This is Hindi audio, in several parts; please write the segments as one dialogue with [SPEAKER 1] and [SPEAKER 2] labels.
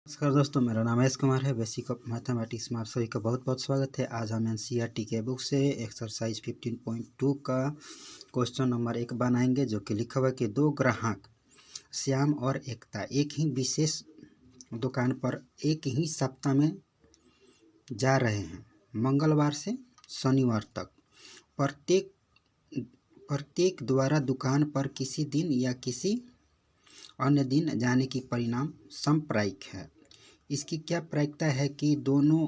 [SPEAKER 1] नमस्कार दोस्तों, मेरा नाम महेश कुमार है। बेसिक ऑफ मैथमेटिक्स में आप सभी का बहुत बहुत स्वागत है। आज हम एनसीईआरटी के बुक से एक्सरसाइज 15.2 का क्वेश्चन नंबर 1 बनाएंगे, जो कि लिखा हुआ है कि दो ग्राहक श्याम और एकता एक ही विशेष दुकान पर एक ही सप्ताह में जा रहे हैं, मंगलवार से शनिवार तक। प्रत्येक द्वारा दुकान पर किसी दिन या किसी अन्य दिन जाने की परिणाम समप्रायिक है। इसकी क्या प्रायिकता है कि दोनों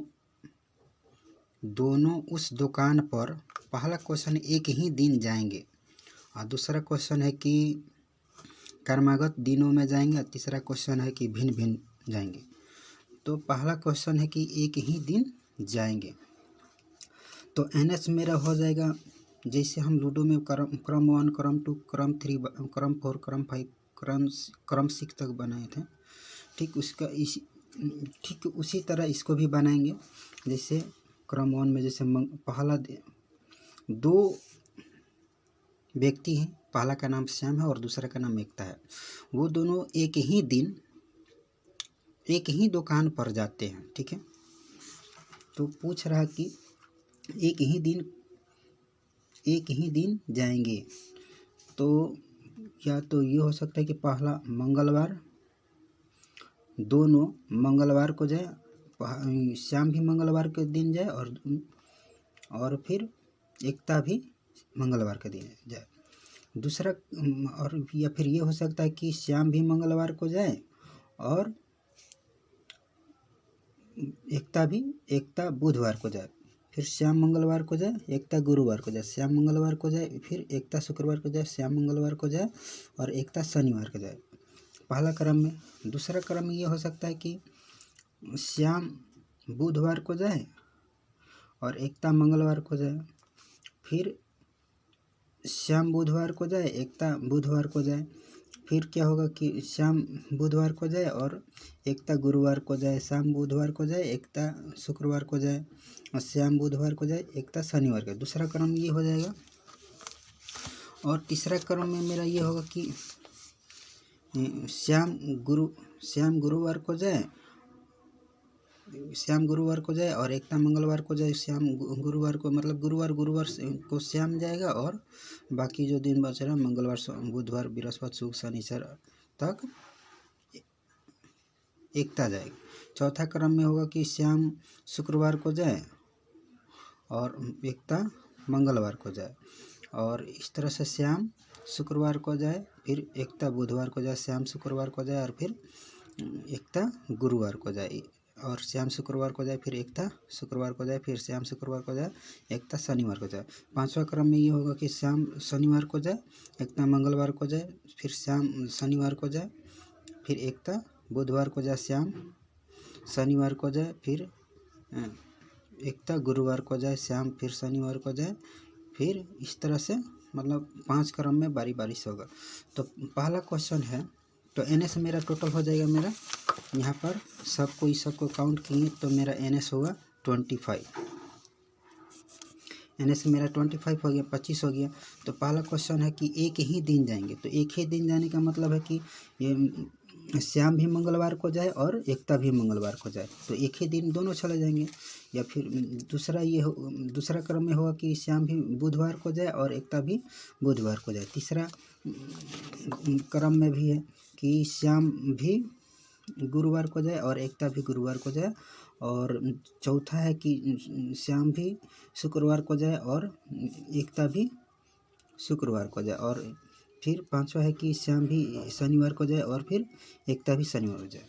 [SPEAKER 1] उस दुकान पर, पहला क्वेश्चन एक ही दिन जाएंगे और दूसरा क्वेश्चन है कि क्रमागत दिनों में जाएंगे और तीसरा क्वेश्चन है कि भिन्न भिन्न जाएंगे। तो पहला क्वेश्चन है कि एक ही दिन जाएंगे, तो एनएस मेरा हो जाएगा, जैसे हम लूडो में क्रम 1, क्रम 2, क्रम 3, क्रम 4, क्रम 5, क्रम 6 तक बनाए थे। ठीक उसी तरह इसको भी बनाएंगे। जैसे क्रम 1 में जैसे पहला दो व्यक्ति हैं, पहला का नाम श्याम है और दूसरा का नाम एकता है। वो दोनों एक ही दिन एक ही दुकान पर जाते हैं, ठीक है। तो पूछ रहा कि एक ही दिन जाएंगे, तो या तो ये हो सकता है कि पहला मंगलवार, दोनों मंगलवार को जाए, श्याम भी मंगलवार के दिन जाए और फिर एकता भी मंगलवार के दिन जाए। दूसरा, और या फिर ये हो सकता है कि श्याम भी मंगलवार को जाए और एकता बुधवार को जाए, फिर श्याम मंगलवार को जाए, एकता गुरुवार को जाए, श्याम मंगलवार को जाए, फिर एकता शुक्रवार को जाए, श्याम मंगलवार को जाए और एकता शनिवार को जाए, पहला क्रम में। दूसरा क्रम में ये हो सकता है कि श्याम बुधवार को जाए और एकता मंगलवार को जाए, फिर श्याम बुधवार को जाए, एकता बुधवार को जाए, फिर क्या होगा कि श्याम बुधवार को जाए और एकता गुरुवार को जाए, श्याम बुधवार को जाए, एकता शुक्रवार को जाए और श्याम बुधवार को जाए, एकता शनिवार को। दूसरा क्रम ये हो जाएगा। और तीसरा क्रम में मेरा ये होगा कि श्याम गुरुवार को जाए और एकता मंगलवार को जाए, श्याम गुरुवार को, मतलब गुरुवार को श्याम जाएगा और बाकी जो दिन बच रहा मंगलवार, बुधवार, बृहस्पति, शुक्र, शनिवार तक एकता जाएगी। चौथा क्रम में होगा कि श्याम शुक्रवार को जाए और एकता मंगलवार को जाए, और इस तरह से श्याम शुक्रवार को जाए, फिर एकता बुधवार को जाए, श्याम शुक्रवार को जाए और फिर एकता गुरुवार को जाए, और श्याम शुक्रवार को जाए, फिर एकता शुक्रवार को जाए, फिर श्याम शुक्रवार को जाए, एकता शनिवार को जाए। पांचवा क्रम में ये होगा कि श्याम शनिवार को जाए, एकता मंगलवार को जाए, फिर श्याम शनिवार को जाए, फिर एकता बुधवार को जाए, श्याम शनिवार को जाए, फिर एकता गुरुवार को जाए, श्याम फिर शनिवार को जाए, फिर इस तरह से, मतलब 5 क्रम में बारी बारी से होगा। तो पहला क्वेश्चन है, तो एनएस मेरा टोटल हो जाएगा, मेरा यहाँ पर सबको काउंट किए तो मेरा एनएस होगा 25। एनएस मेरा 25 हो गया, 25 हो गया। तो पहला क्वेश्चन है कि एक ही दिन जाएंगे, तो एक ही दिन जाने का मतलब है कि ये श्याम भी मंगलवार को जाए और एकता भी मंगलवार को जाए, तो एक ही दिन दोनों चले जाएंगे। या फिर दूसरा क्रम में होगा कि श्याम भी बुधवार को जाए और एकता भी बुधवार को जाए। तीसरा क्रम में भी है कि श्याम भी गुरुवार को जाए और एकता भी गुरुवार को जाए, और चौथा है कि श्याम भी शुक्रवार को जाए और एकता भी शुक्रवार को जाए, और फिर पांचवा है कि श्याम भी शनिवार को जाए और फिर एकता भी शनिवार को जाए।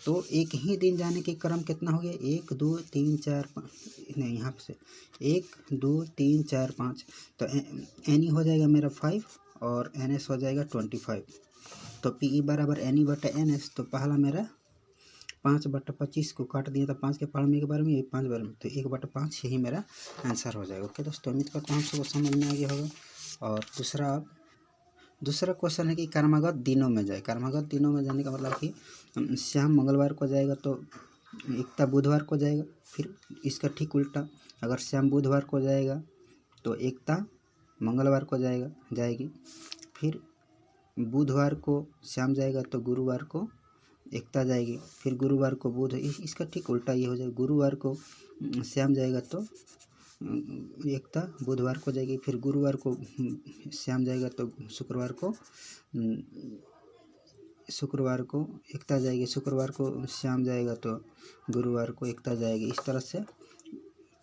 [SPEAKER 1] तो एक ही दिन जाने के क्रम कितना हो गया, 1 2 3 4 5, नहीं यहाँ से 1 2 3 4 5, तो एन हो जाएगा मेरा 5 और एन एस हो जाएगा 25। तो पी ई बराबर एन ई बटा एन एस। तो पहला मेरा 5/25 को काट दिया, तो 5 के पहाड़ में एक बार में, 5 बार में, तो 1/5 यही मेरा आंसर हो जाएगा। ओके दोस्तों, उम्मीद करता हूँ सबको समझ में आ गया होगा। और दूसरा क्वेश्चन है कि क्रमागत दिनों में जाए। क्रमागत दिनों में जाने का मतलब कि श्याम मंगलवार को जाएगा तो एकता बुधवार को जाएगा, फिर इसका ठीक उल्टा, अगर श्याम बुधवार को जाएगा तो एकता मंगलवार को जाएगी, फिर बुधवार को श्याम जाएगा तो गुरुवार को एकता जाएगी, फिर गुरुवार को बुध, इसका ठीक उल्टा ये हो जाएगा, गुरुवार को श्याम जाएगा तो एकता बुधवार को जाएगी, फिर गुरुवार को श्याम जाएगा तो शुक्रवार को एकता जाएगी, शुक्रवार को श्याम जाएगा तो गुरुवार को एकता जाएगी। इस तरह से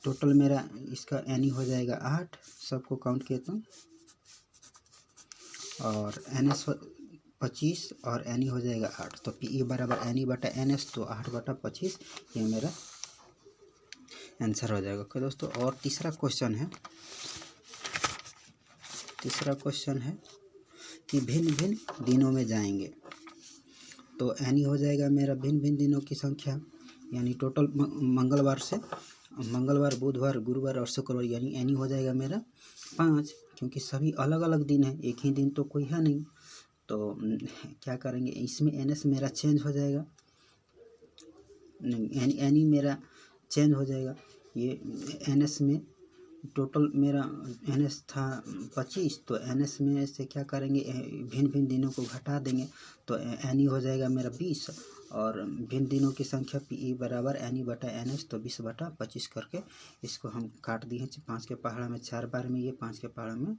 [SPEAKER 1] टोटल मेरा इसका एनी हो जाएगा 8, सबको काउंट किया तो, और NS 25 और एनी हो जाएगा 8, तो PE बराबर एनी बटा NS, तो 8 बटा 25 ये मेरा आंसर हो जाएगा। ओके दोस्तों, और तीसरा क्वेश्चन है कि भिन्न भिन्न दिनों में जाएंगे, तो एनी हो जाएगा मेरा भिन्न भिन्न दिनों की संख्या, यानी टोटल मंगलवार बुधवार गुरुवार और शुक्रवार, यानी एनी हो जाएगा मेरा 5, क्योंकि सभी अलग अलग दिन है, एक ही दिन तो कोई है नहीं। तो क्या करेंगे, इसमें NS मेरा चेंज हो जाएगा, एनी मेरा चेंज हो जाएगा। ये NS में टोटल मेरा NS था 25, तो NS में से क्या करेंगे, भिन्न भिन्न दिनों को घटा देंगे, तो एनी हो जाएगा मेरा 20, और भिन्न दिनों की संख्या PE बराबर एनी बटा NS, तो 20 बटा 25 करके इसको हम काट दिए। 5 के पहाड़ा में 4 बार में, ये 5 के पहाड़ा में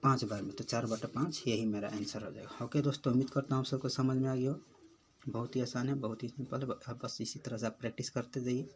[SPEAKER 1] 5 बार में, तो 4 बटा 5 यही मेरा आंसर हो जाएगा। ओके दोस्तों, उम्मीद करता हूँ सबको समझ में आ गया हो। बहुत ही आसान है, बहुत ही सिंपल है, बस इसी तरह से आप प्रैक्टिस करते जाइए।